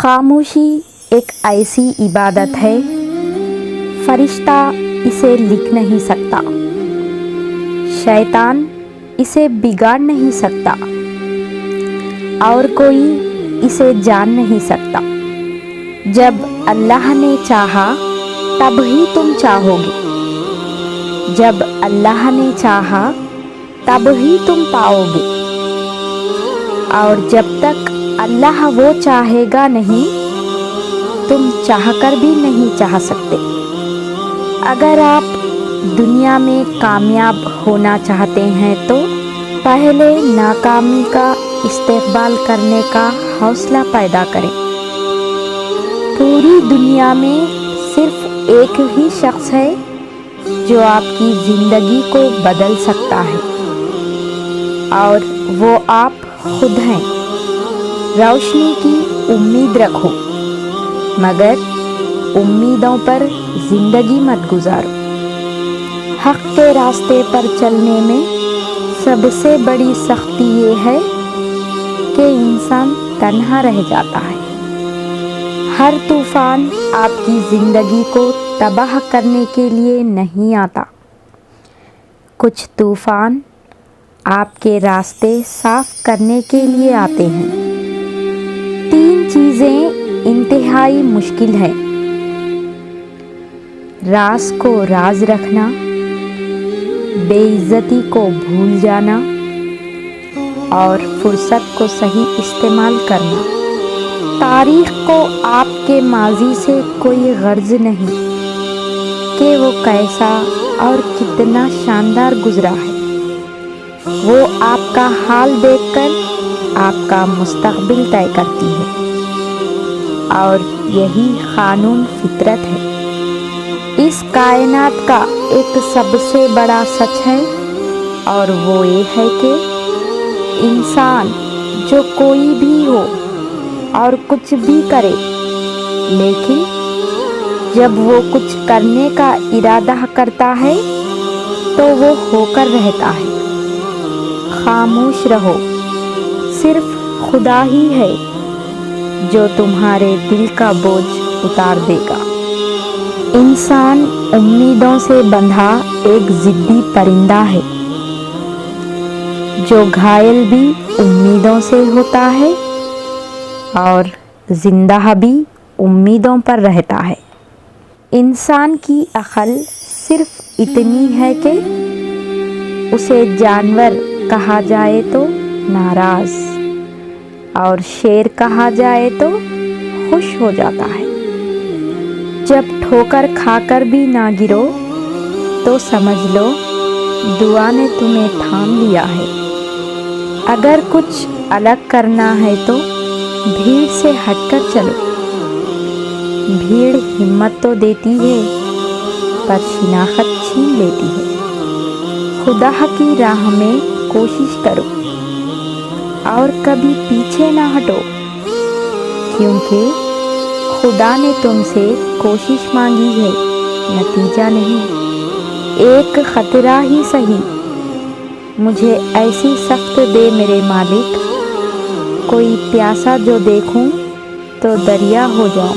खामोशी एक ऐसी इबादत है, फरिश्ता इसे लिख नहीं सकता, शैतान इसे बिगाड़ नहीं सकता और कोई इसे जान नहीं सकता। जब अल्लाह ने चाहा तब ही तुम चाहोगे, जब अल्लाह ने चाहा तब ही तुम पाओगे, और जब तक अल्लाह वो चाहेगा नहीं, तुम चाहकर भी नहीं चाह सकते। अगर आप दुनिया में कामयाब होना चाहते हैं तो पहले नाकामी का इस्तेक़बाल करने का हौसला पैदा करें। पूरी दुनिया में सिर्फ एक ही शख्स है जो आपकी ज़िंदगी को बदल सकता है, और वो आप खुद हैं। रोशनी की उम्मीद रखो, मगर उम्मीदों पर ज़िंदगी मत गुजारो। हक़ के रास्ते पर चलने में सबसे बड़ी सख्ती ये है कि इंसान तन्हा रह जाता है। हर तूफ़ान आपकी ज़िंदगी को तबाह करने के लिए नहीं आता। कुछ तूफ़ान आपके रास्ते साफ़ करने के लिए आते हैं। 3 चीज़ें इंतहाई मुश्किल है: राज को राज रखना, बेइज्जती को भूल जाना और फुर्सत को सही इस्तेमाल करना। तारीख़ को आपके माजी से कोई गर्ज नहीं कि वो कैसा और कितना शानदार गुज़रा है। वो आपका हाल देखकर आपका मुस्तक़बिल तय करती है, और यही क़ानून फितरत है। इस कायनात का एक सबसे बड़ा सच है, और वो ये है कि इंसान जो कोई भी हो और कुछ भी करे, लेकिन जब वो कुछ करने का इरादा करता है तो वो होकर रहता है। खामोश रहो, सिर्फ खुदा ही है जो तुम्हारे दिल का बोझ उतार देगा। इंसान उम्मीदों से बंधा एक ज़िद्दी परिंदा है, जो घायल भी उम्मीदों से होता है और ज़िंदा भी उम्मीदों पर रहता है। इंसान की अक्ल सिर्फ इतनी है कि उसे जानवर कहा जाए तो नाराज़ और शेर कहा जाए तो खुश हो जाता है। जब ठोकर खाकर भी ना गिरो तो समझ लो दुआ ने तुम्हें थाम लिया है। अगर कुछ अलग करना है तो भीड़ से हटकर चलो। भीड़ हिम्मत तो देती है पर शिनाख्त छीन लेती है। खुदा की राह में कोशिश करो और कभी पीछे ना हटो, क्योंकि खुदा ने तुमसे कोशिश मांगी है, नतीजा नहीं। एक ख़तरा ही सही, मुझे ऐसी सख्त दे मेरे मालिक, कोई प्यासा जो देखूं तो दरिया हो जाऊं।